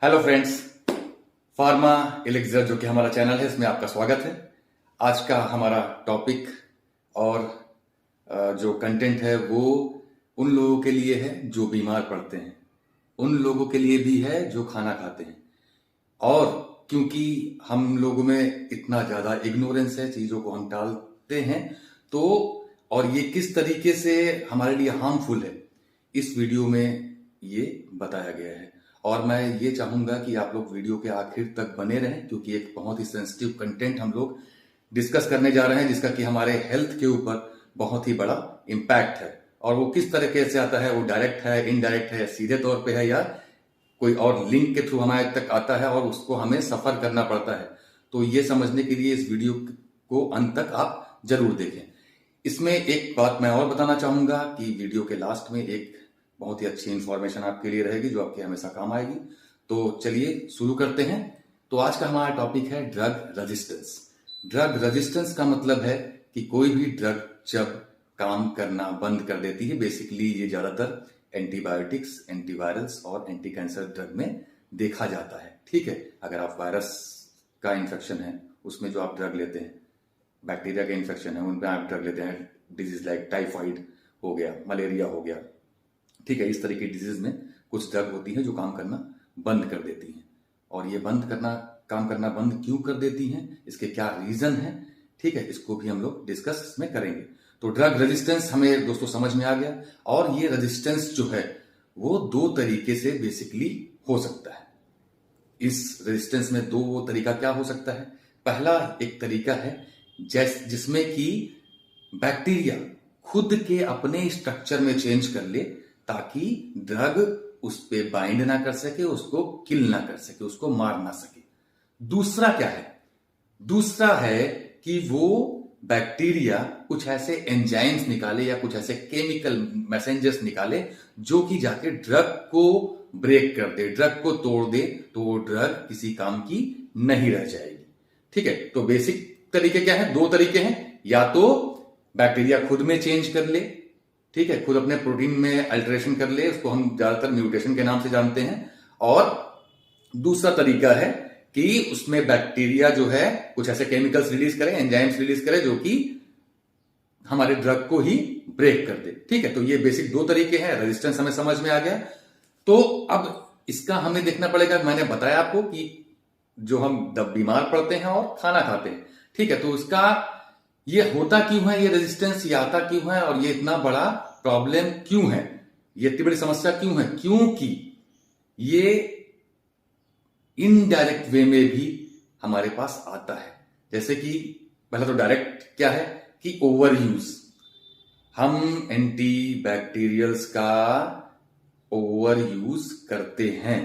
Hello friends, pharma elixir जो कि हमारा चैनल है इसमें आपका स्वागत है। आज का हमारा टॉपिक और जो कंटेंट है वो उन लोगों के लिए है जो बीमार पड़ते हैं, उन लोगों के लिए भी है जो खाना खाते हैं। और क्योंकि हम लोगों में इतना ज़्यादा इग्नोरेंस है, चीज़ों को हम टालते हैं, तो और ये किस तरीके से हमारे लिए हार्मफुल है इस वीडियो में ये बताया गया है। और मैं ये चाहूंगा कि आप लोग वीडियो के आखिर तक बने रहें, क्योंकि एक बहुत ही सेंसिटिव कंटेंट हम लोग डिस्कस करने जा रहे हैं जिसका कि हमारे हेल्थ के ऊपर बहुत ही बड़ा इम्पैक्ट है। और वो किस तरीके से आता है, वो डायरेक्ट है, इनडायरेक्ट है, सीधे तौर पे है, या कोई और लिंक के थ्रू हमारे तक आता है और उसको हमें सफर करना पड़ता है। तो ये समझने के लिए इस वीडियो को अंत तक आप जरूर देखें। इसमें एक बात मैं और बताना चाहूंगा कि वीडियो के लास्ट में एक बहुत ही अच्छी इंफॉर्मेशन आपके लिए रहेगी जो आपके हमेशा काम आएगी। तो चलिए शुरू करते हैं। तो आज का हमारा टॉपिक है ड्रग रेजिस्टेंस। ड्रग रेजिस्टेंस का मतलब है कि कोई भी ड्रग जब काम करना बंद कर देती है, बेसिकली ये ज्यादातर एंटीबायोटिक्स, एंटीवायरल्स और एंटी कैंसर ड्रग में देखा जाता है। ठीक है, अगर आप वायरस का इन्फेक्शन है उसमें जो आप ड्रग लेते हैं, बैक्टीरिया का इन्फेक्शन है उनमें आप ड्रग लेते हैं, डिजीज लाइक टाइफाइड हो गया, मलेरिया हो गया, ठीक है, इस तरह की डिजीज में कुछ ड्रग होती है जो काम करना बंद कर देती हैं। और ये काम करना बंद क्यों कर देती हैं, इसके क्या रीजन है, ठीक है, इसको भी हम लोग डिस्कस में करेंगे। तो ड्रग रेजिस्टेंस हमें दोस्तों समझ में आ गया। और ये रेजिस्टेंस जो है वो दो तरीके से बेसिकली हो सकता है। इस रेजिस्टेंस में दो तरीका क्या हो सकता है। पहला एक तरीका है जिसमें कि बैक्टीरिया खुद के अपने स्ट्रक्चर में चेंज कर ले ताकि ड्रग उस पे बाइंड ना कर सके, उसको किल ना कर सके, उसको मार ना सके। दूसरा क्या है, दूसरा है कि वो बैक्टीरिया कुछ ऐसे एंजाइम्स निकाले या कुछ ऐसे केमिकल मैसेंजर्स निकाले जो कि जाके ड्रग को ब्रेक कर दे, ड्रग को तोड़ दे, तो वो ड्रग किसी काम की नहीं रह जाएगी। ठीक है, तो बेसिक तरीके क्या है, दो तरीके हैं। या तो बैक्टीरिया खुद में चेंज कर ले, ठीक है, खुद अपने प्रोटीन में अल्टरेशन कर ले, उसको हम ज्यादातर म्यूटेशन के नाम से जानते हैं। और दूसरा तरीका है कि उसमें बैक्टीरिया जो है कुछ ऐसे केमिकल्स रिलीज करे, एंजाइम्स रिलीज करे जो कि हमारे ड्रग को ही ब्रेक कर दे। ठीक है, तो ये बेसिक दो तरीके हैं। रेजिस्टेंस हमें समझ में आ गया। तो अब इसका हमें देखना पड़ेगा, मैंने बताया आपको कि जो हम बीमार पड़ते हैं और खाना खाते हैं, ठीक है, तो इसका ये होता क्यों है, ये रेजिस्टेंस ये आता क्यों है, और ये इतना बड़ा प्रॉब्लम क्यों है, ये इतनी बड़ी समस्या क्यों है, क्योंकि ये इनडायरेक्ट वे में भी हमारे पास आता है। जैसे कि पहला तो डायरेक्ट क्या है कि ओवर यूज, हम एंटी बैक्टीरियल्स का ओवर यूज करते हैं।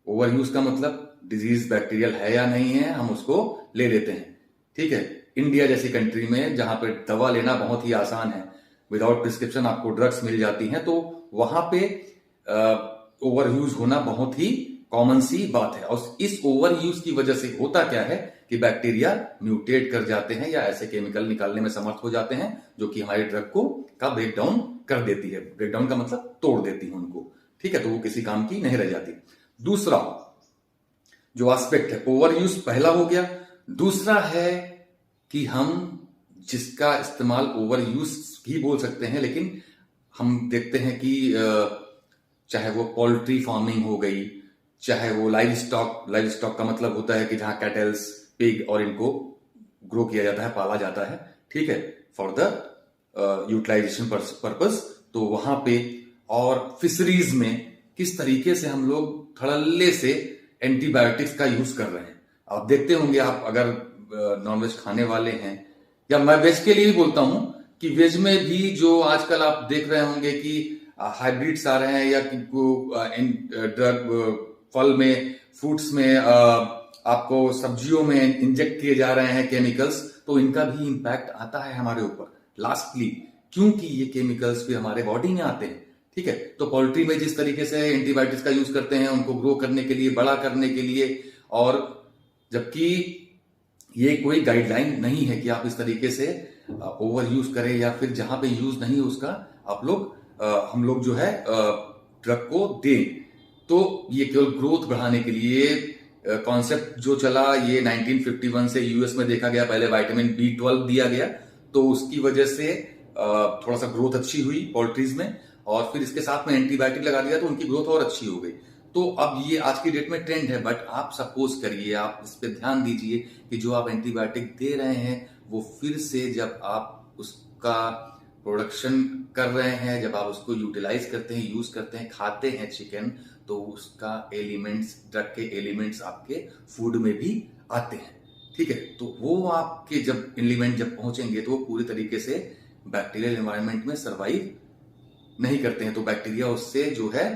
ओवर यूज का मतलब डिजीज बैक्टीरियल है या नहीं है, हम उसको ले लेते हैं। ठीक है, इंडिया जैसी कंट्री में जहां पे दवा लेना बहुत ही आसान है, विदाउट प्रिस्क्रिप्शन आपको ड्रग्स मिल जाती हैं, तो वहां पे ओवर यूज होना बहुत ही कॉमन सी बात है। और इस ओवर यूज की वजह से होता क्या है कि बैक्टीरिया म्यूटेट कर जाते हैं या ऐसे केमिकल निकालने में समर्थ हो जाते हैं जो कि हमारे ड्रग को का ब्रेक डाउन कर देती है। ब्रेक डाउन का मतलब तोड़ देती है उनको। ठीक है, तो वो किसी काम की नहीं रह जाती। दूसरा जो एस्पेक्ट है, ओवर यूज पहला हो गया। दूसरा है कि हम जिसका इस्तेमाल ओवर यूज ही बोल सकते हैं, लेकिन हम देखते हैं कि चाहे वो पोल्ट्री फार्मिंग हो गई, चाहे वो लाइव स्टॉक का मतलब होता है कि जहां कैटल्स, पिग और इनको ग्रो किया जाता है, पाला जाता है, ठीक है, फॉर द यूटिलाइजेशन पर्पस, तो वहां पे और फिशरीज में किस तरीके से हम लोग धड़ल्ले से एंटीबायोटिक्स का यूज कर रहे हैं। आप देखते होंगे, आप अगर नॉनवेज खाने वाले हैं, या मैं वेज के लिए भी बोलता हूं कि वेज में भी जो आजकल आप देख रहे होंगे कि हाइब्रिड्स आ रहे हैं, या ड्रग फल में, फ्रूट्स में, आपको सब्जियों में इंजेक्ट किए जा रहे हैं केमिकल्स, तो इनका भी इंपैक्ट आता है हमारे ऊपर लास्टली, क्योंकि ये केमिकल्स भी हमारे बॉडी में आते हैं। ठीक है, तो पोल्ट्री में जिस तरीके से एंटीबायोटिक्स का यूज करते हैं उनको ग्रो करने के लिए, बड़ा करने के लिए, और जबकि ये कोई गाइडलाइन नहीं है कि आप इस तरीके से ओवर यूज करें, या फिर जहां पे यूज नहीं है उसका हम लोग जो है ड्रग को दें। तो ये केवल ग्रोथ बढ़ाने के लिए कॉन्सेप्ट जो चला, ये 1951 से यूएस में देखा गया। पहले विटामिन B12 दिया गया, तो उसकी वजह से थोड़ा सा ग्रोथ अच्छी हुई पोल्ट्रीज में, और फिर इसके साथ में एंटीबायोटिक लगा दिया तो उनकी ग्रोथ और अच्छी हो गई। तो अब ये आज की डेट में ट्रेंड है, बट आप सपोज करिए, आप इस पे ध्यान दीजिए कि जो आप एंटीबायोटिक दे रहे हैं वो फिर से जब आप उसका प्रोडक्शन कर रहे हैं, जब आप उसको यूटिलाइज करते हैं, यूज करते हैं, खाते हैं चिकन, तो उसका एलिमेंट्स, ड्रग के एलिमेंट्स आपके फूड में भी आते हैं। ठीक है, तो वो आपके जब एलिमेंट जब पहुंचेंगे तो वो पूरी तरीके से बैक्टीरियल एनवायरनमेंट में सर्वाइव नहीं करते हैं, तो बैक्टीरिया उससे जो है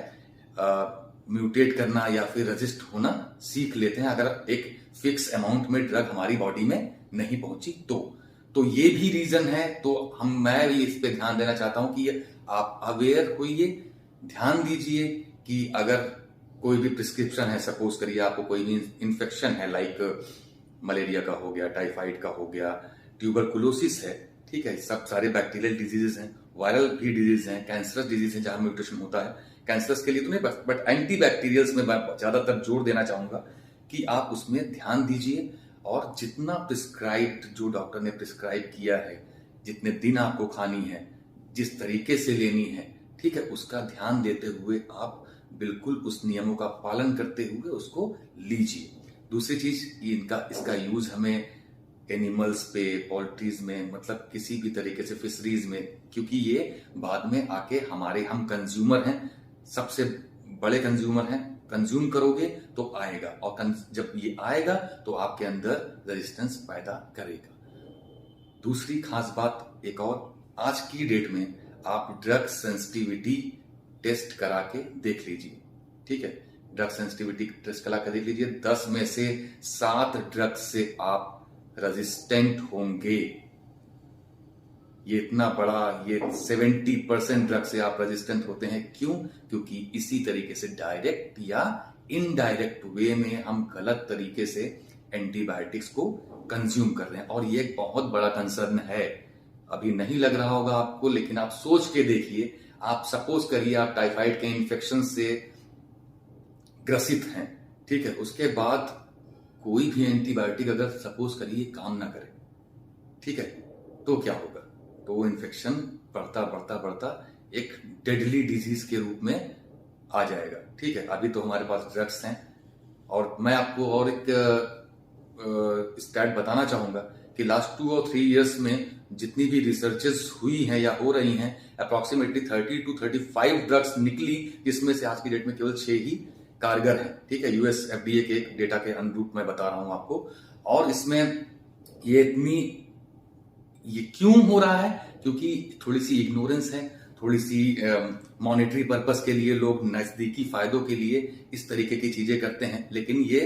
म्यूटेट करना या फिर रेजिस्ट होना सीख लेते हैं, अगर एक फिक्स अमाउंट में ड्रग हमारी बॉडी में नहीं पहुंची तो ये भी रीजन है। तो मैं भी इस पे ध्यान देना चाहता हूं कि आप अवेयर होइए, ध्यान दीजिए कि अगर कोई भी प्रिस्क्रिप्शन है, सपोज करिए आपको कोई भी इन्फेक्शन है, लाइक मलेरिया का हो गया, टाइफाइड का हो गया, ट्यूबरकुलोसिस है, ठीक है, सब सारे बैक्टीरियल डिजीजेस हैं, वायरल भी डिजीज हैं, कैंसरस डिजीज है जहां म्यूटेशन होता है। कैंसरस के लिए तो नहीं, बट एंटी बैक्टीरियल्स में मैं ज्यादातर जोर देना चाहूंगा कि आप उसमें ध्यान दीजिए, और जितना प्रिस्क्राइब्ड, जो डॉक्टर ने प्रिस्क्राइब किया है, जितने दिन आपको खानी है, जिस तरीके से लेनी है, ठीक है, उसका ध्यान देते हुए आप बिल्कुल उस नियमों का पालन करते हुए उसको लीजिए। दूसरी चीज, इसका यूज हमें एनिमल्स पे, पोल्ट्रीज में, मतलब किसी भी तरीके से फिशरीज में, क्योंकि ये बाद में आके हम कंज्यूमर हैं, सबसे बड़े कंज्यूमर हैं, कंज्यूम करोगे तो आएगा, और जब ये आएगा तो आपके अंदर रेजिस्टेंस पैदा करेगा। दूसरी खास बात एक और, आज की डेट में आप ड्रग सेंसिटिविटी टेस्ट करा के देख लीजिए। ठीक है, ड्रग सेंसिटिविटी टेस्ट करा के देख लीजिए, 10 में से 7 ड्रग से आप रेजिस्टेंट होंगे। ये इतना बड़ा, ये 70% ड्रग से आप रेजिस्टेंट होते हैं। क्यों? क्योंकि इसी तरीके से डायरेक्ट या इनडायरेक्ट वे में हम गलत तरीके से एंटीबायोटिक्स को कंज्यूम कर रहे हैं, और ये एक बहुत बड़ा कंसर्न है। अभी नहीं लग रहा होगा आपको, लेकिन आप सोच के देखिए, आप सपोज करिए आप टाइफाइड के इन्फेक्शन से ग्रसित हैं, ठीक है, उसके बाद कोई भी एंटीबायोटिक अगर सपोज करिए काम ना करे, ठीक है, तो क्या होगा? तो वो इन्फेक्शन बढ़ता बढ़ता बढ़ता एक डेडली डिजीज के रूप में आ जाएगा। ठीक है, अभी तो हमारे पास ड्रग्स हैं, और मैं आपको और एक स्टैट बताना चाहूंगा कि लास्ट 2 और 3 इयर्स में जितनी भी रिसर्चेस हुई हैं या हो रही हैं, अप्रोक्सीमेटली 30 to 35 ड्रग्स निकली, जिसमें से आज की डेट में केवल 6 ही कारगर है। ठीक है, यूएस FDA के एक डेटा के अनुरूप मैं बता रहा हूं आपको। और इसमें ये क्यों हो रहा है? क्योंकि थोड़ी सी इग्नोरेंस है, थोड़ी सी मॉनेटरी पर्पस के लिए लोग नजदीकी फायदों के लिए इस तरीके की चीजें करते हैं, लेकिन ये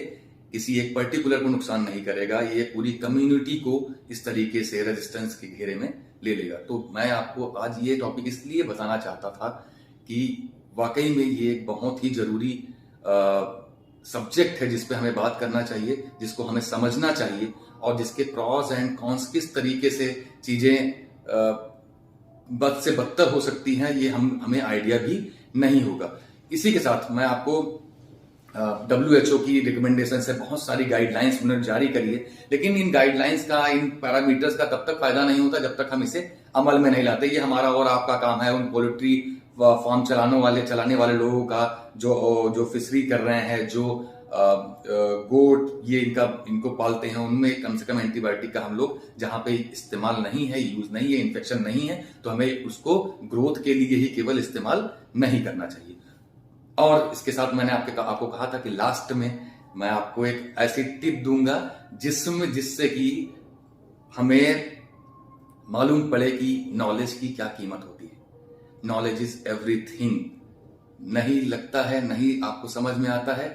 किसी एक पर्टिकुलर को नुकसान नहीं करेगा, ये पूरी कम्युनिटी को इस तरीके से रेजिस्टेंस के घेरे में ले लेगा। तो मैं आपको आज ये टॉपिक इसलिए बताना चाहता था कि वाकई में ये एक बहुत ही जरूरी सब्जेक्ट है, जिस पे हमें बात करना चाहिए, जिसको हमें समझना चाहिए, और जिसके प्रॉस एंड कॉन्स किस तरीके से चीजें बद से बदतर हो सकती हैं, ये हमें आइडिया भी नहीं होगा। इसी के साथ मैं आपको WHO की रिकमेंडेशन से बहुत सारी गाइडलाइंस उन्होंने जारी करी है, लेकिन इन गाइडलाइंस का, इन पैरामीटर्स का तब तक फायदा नहीं होता जब तक हम इसे अमल में नहीं लाते। ये हमारा और आपका काम है, उन पोल्ट्री फार्म चलाने वाले लोगों का, जो फिशरी कर रहे हैं, जो गोट ये इनको पालते हैं, उनमें कम से कम एंटीबायोटिक का हम लोग जहां पे इस्तेमाल नहीं है, यूज नहीं है, इन्फेक्शन नहीं है, तो हमें उसको ग्रोथ के लिए ही केवल इस्तेमाल नहीं करना चाहिए। और इसके साथ मैंने आपको कहा था कि लास्ट में मैं आपको एक ऐसी टिप दूंगा जिससे कि हमें मालूम पड़े कि नॉलेज की क्या कीमत होती है। Knowledge is everything. नहीं लगता है, नहीं आपको समझ में आता है,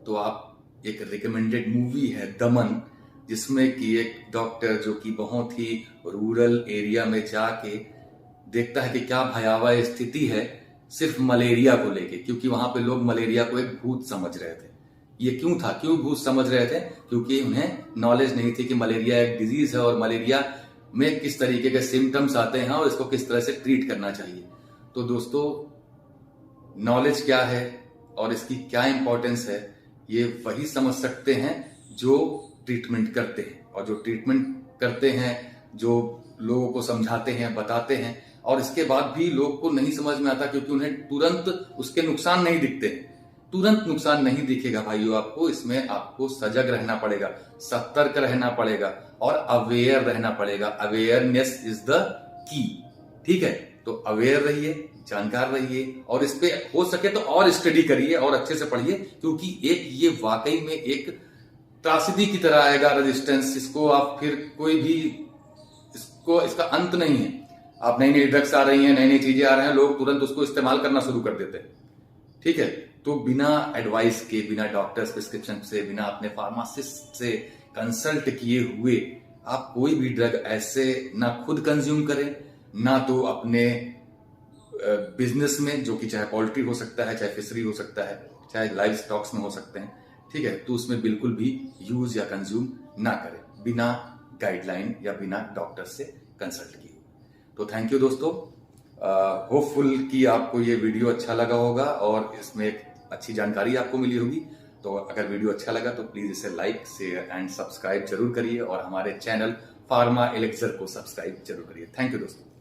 तो आप एक रिकमेंडेड मूवी है दमन, जिसमें कि एक डॉक्टर जो कि बहुत ही रूरल एरिया में जाके देखता है कि क्या भयावह स्थिति है सिर्फ मलेरिया को लेके, क्योंकि वहां पे लोग मलेरिया को एक भूत समझ रहे थे। ये क्यों था? क्यों भूत समझ रहे थे? क्योंकि उन्हें नॉलेज नहीं थी कि मलेरिया एक डिजीज है, और मलेरिया में किस तरीके के सिम्टम्स आते हैं और इसको किस तरह से ट्रीट करना चाहिए। तो दोस्तों, नॉलेज क्या है और इसकी क्या इंपॉर्टेंस है ये वही समझ सकते हैं जो ट्रीटमेंट करते हैं, और जो ट्रीटमेंट करते हैं, जो लोगों को समझाते हैं, बताते हैं, और इसके बाद भी लोग को नहीं समझ में आता क्योंकि उन्हें तुरंत उसके नुकसान नहीं दिखते। तुरंत नुकसान नहीं दिखेगा भाइयों आपको, इसमें आपको सजग रहना पड़ेगा, सतर्क रहना पड़ेगा और अवेयर रहना पड़ेगा। Awareness is the key. ठीक है, तो अवेयर रहिए, जानकार रहिए, और इस पे हो सके तो और स्टडी करिए और अच्छे से पढ़िए, क्योंकि एक ये वाकई में एक त्रासदी की तरह आएगा रेजिस्टेंस। इसको आप फिर कोई भी इसका अंत नहीं है। आप नई नई ड्रग्स आ रही हैं, नई नई चीजें आ रहे हैं, लोग तुरंत उसको इस्तेमाल करना शुरू कर देते हैं। ठीक है, तो बिना एडवाइस के, बिना डॉक्टर्स प्रिस्क्रिप्शन से, बिना अपने फार्मासिस्ट से कंसल्ट किए हुए आप कोई भी ड्रग ऐसे ना खुद कंज्यूम करें, ना तो अपने बिजनेस में, जो कि चाहे पोल्ट्री हो सकता है, चाहे फिशरी हो सकता है, चाहे लाइव स्टॉक्स में हो सकते हैं। ठीक है, तो उसमें बिल्कुल भी यूज या कंज्यूम ना करें बिना गाइडलाइन या बिना डॉक्टर से कंसल्ट किए। तो थैंक यू दोस्तों, होपफुल कि आपको ये वीडियो अच्छा लगा होगा और इसमें एक अच्छी जानकारी आपको मिली होगी। तो अगर वीडियो अच्छा लगा तो प्लीज इसे लाइक, शेयर एंड सब्सक्राइब जरूर करिए, और हमारे चैनल फार्मा एलेक्सर को सब्सक्राइब जरूर करिए। थैंक यू दोस्तों।